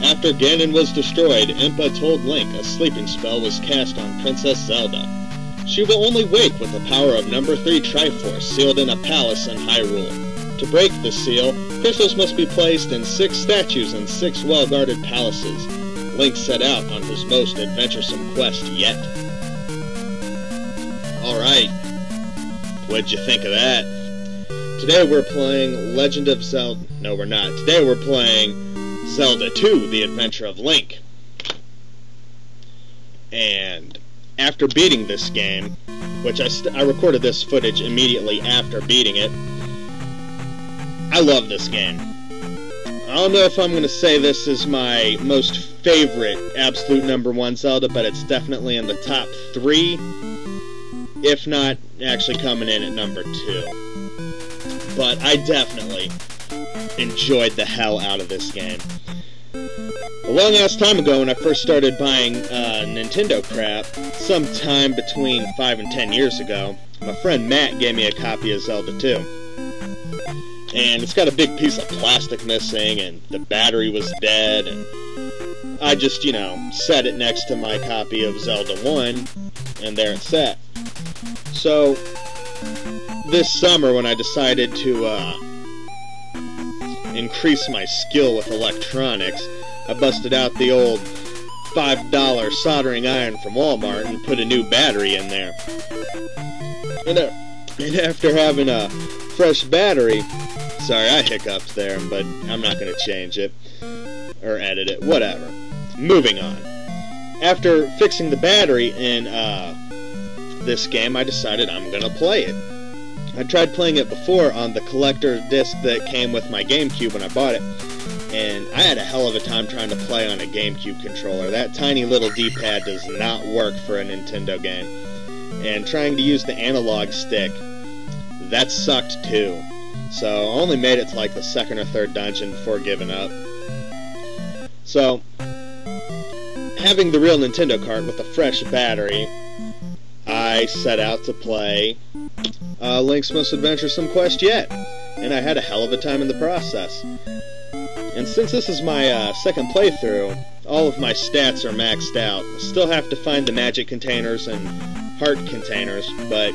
After Ganon was destroyed, Impa told Link a sleeping spell was cast on Princess Zelda. She will only wake with the power of number 3 Triforce sealed in a palace in Hyrule. To break the seal, crystals must be placed in 6 statues in 6 well-guarded palaces. Link set out on his most adventuresome quest yet. Alright, what'd you think of that? Today we're playing Legend of Zelda... No, we're not. Today we're playing Zelda 2, The Adventure of Link. And after beating this game, which I recorded this footage immediately after beating it, I love this game. I don't know if I'm going to say this is my most favorite absolute #1 Zelda, but it's definitely in the top 3, if not actually coming in at number 2. But I definitely enjoyed the hell out of this game. A long-ass time ago, when I first started buying Nintendo crap, sometime between 5 and 10 years ago, my friend Matt gave me a copy of Zelda 2. And it's got a big piece of plastic missing, and the battery was dead, and I just, you know, set it next to my copy of Zelda 1, and there it sat. So, this summer, when I decided to increase my skill with electronics, I busted out the old $5 soldering iron from Walmart and put a new battery in there. And after having a fresh battery... Sorry, I hiccuped there, but I'm not going to change it. Or edit it. Whatever. Moving on. After fixing the battery in this game, I decided I'm going to play it. I tried playing it before on the collector disc that came with my GameCube when I bought it, and I had a hell of a time trying to play on a GameCube controller. That tiny little D-pad does not work for a Nintendo game. And trying to use the analog stick, that sucked too. So I only made it to like the 2nd or 3rd dungeon before giving up. So, having the real Nintendo cart with a fresh battery, I set out to play Link's Most Adventuresome Quest yet, and I had a hell of a time in the process. And since this is my 2nd playthrough, all of my stats are maxed out. I still have to find the magic containers and heart containers, but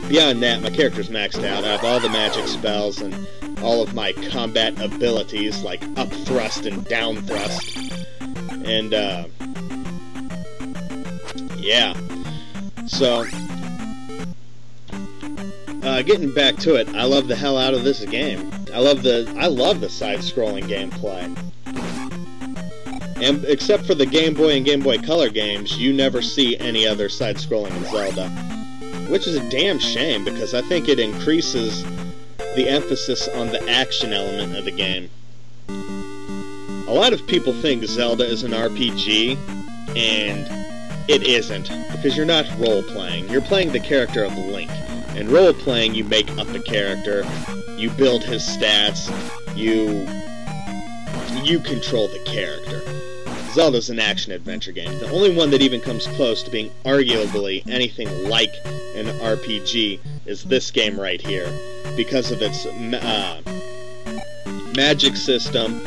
beyond that, my character's maxed out. I have all the magic spells and all of my combat abilities, like up thrust and down thrust. And, yeah. So, getting back to it, I love the hell out of this game. I love the side-scrolling gameplay. And except for the Game Boy and Game Boy Color games, you never see any other side-scrolling in Zelda. Which is a damn shame, because I think it increases the emphasis on the action element of the game. A lot of people think Zelda is an RPG, and it isn't, because you're not role-playing. You're playing the character of Link. In role-playing, you make up a character, you build his stats, you control the character. Zelda's an action-adventure game. The only one that even comes close to being arguably anything like an RPG is this game right here, because of its magic system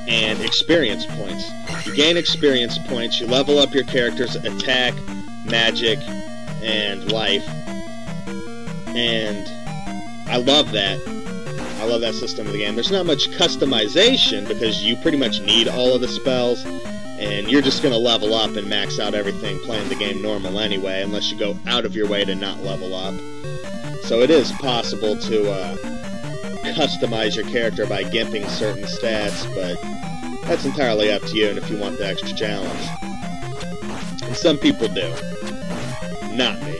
and experience points. You gain experience points, you level up your character's attack, magic, and life, and I love that. I love that system of the game. There's not much customization, because you pretty much need all of the spells, and you're just going to level up and max out everything playing the game normal anyway, unless you go out of your way to not level up. So it is possible to customize your character by gimping certain stats, but that's entirely up to you and if you want the extra challenge. And some people do. Not me.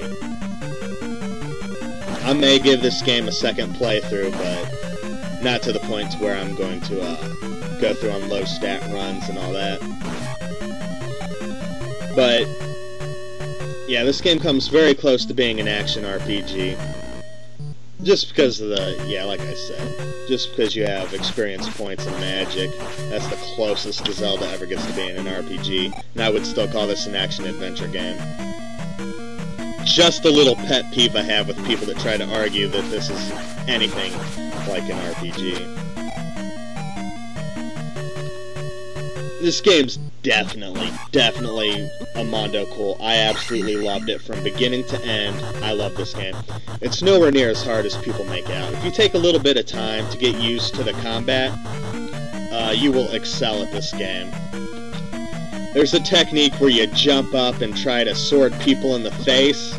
I may give this game a second playthrough, but not to the point to where I'm going to go through on low stat runs and all that. But yeah, this game comes very close to being an action RPG. Just because of the, yeah, like I said, just because you have experience points and magic, that's the closest the Zelda ever gets to being an RPG, and I would still call this an action-adventure game. Just a little pet peeve I have with people that try to argue that this is anything like an RPG. This game's definitely a mondo cool. I absolutely loved it from beginning to end. I love this game. It's nowhere near as hard as people make out. If you take a little bit of time to get used to the combat, you will excel at this game. There's a technique where you jump up and try to sword people in the face.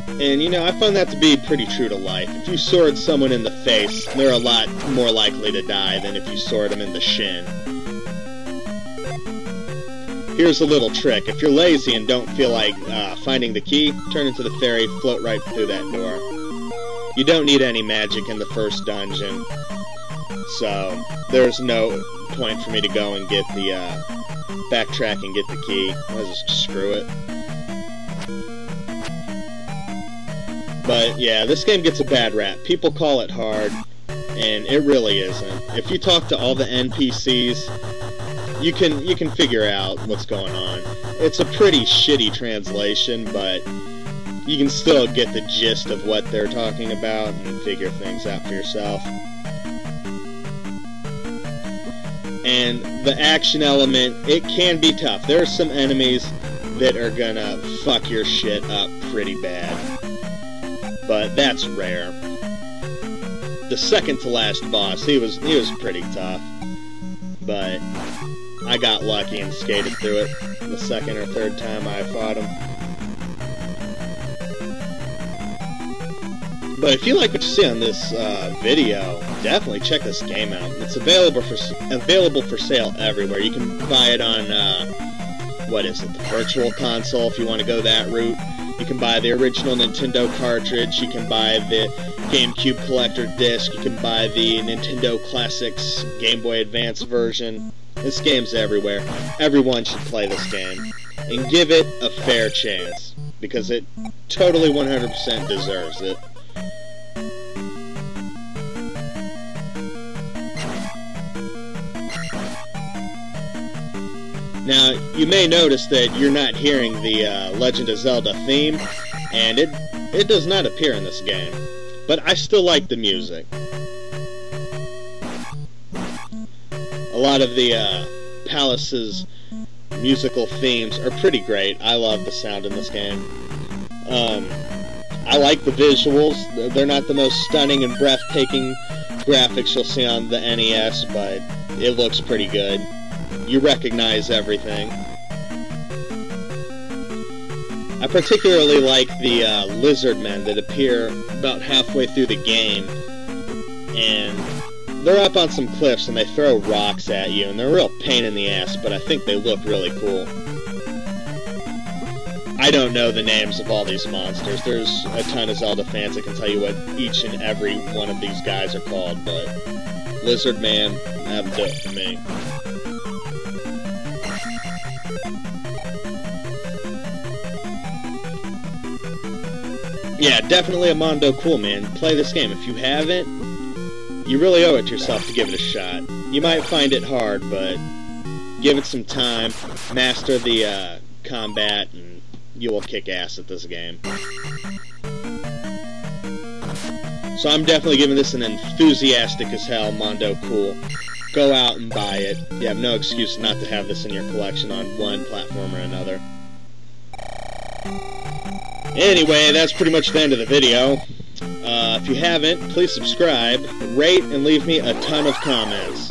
And, you know, I find that to be pretty true to life. If you sword someone in the face, they're a lot more likely to die than if you sword them in the shin. Here's a little trick. If you're lazy and don't feel like finding the key, turn into the ferry, float right through that door. You don't need any magic in the first dungeon, so there's no point for me to go and get the backtrack and get the key. I'll just screw it. But yeah, this game gets a bad rap. People call it hard, and it really isn't. If you talk to all the NPCs, you can figure out what's going on. It's a pretty shitty translation, but you can still get the gist of what they're talking about and figure things out for yourself. And the action element, it can be tough. There are some enemies that are gonna fuck your shit up pretty bad, but that's rare. The second to last boss, he was pretty tough, but I got lucky and skated through it the second or third time I fought him. But if you like what you see on this video, definitely check this game out. It's available for sale everywhere. You can buy it on, what is it, the Virtual Console if you want to go that route. You can buy the original Nintendo cartridge. You can buy the GameCube collector disc. You can buy the Nintendo Classics Game Boy Advance version. This game's everywhere. Everyone should play this game. And give it a fair chance. Because it totally 100% deserves it. Now, you may notice that you're not hearing the Legend of Zelda theme, and it does not appear in this game. But I still like the music. A lot of the Palace's musical themes are pretty great. I love the sound in this game. I like the visuals. They're not the most stunning and breathtaking graphics you'll see on the NES, but it looks pretty good. You recognize everything. I particularly like the lizard men that appear about halfway through the game, and they're up on some cliffs and they throw rocks at you, and they're a real pain in the ass, but I think they look really cool. I don't know the names of all these monsters. There's a ton of Zelda fans that can tell you what each and every one of these guys are called, but Lizard Man, that'll do it for me. Yeah, definitely a mondo cool, man. Play this game. If you haven't, you really owe it to yourself to give it a shot. You might find it hard, but give it some time, master the combat, and you will kick ass at this game. So I'm definitely giving this an enthusiastic as hell mondo cool. Go out and buy it. You have no excuse not to have this in your collection on one platform or another. Anyway, that's pretty much the end of the video. If you haven't, please subscribe, rate, and leave me a ton of comments.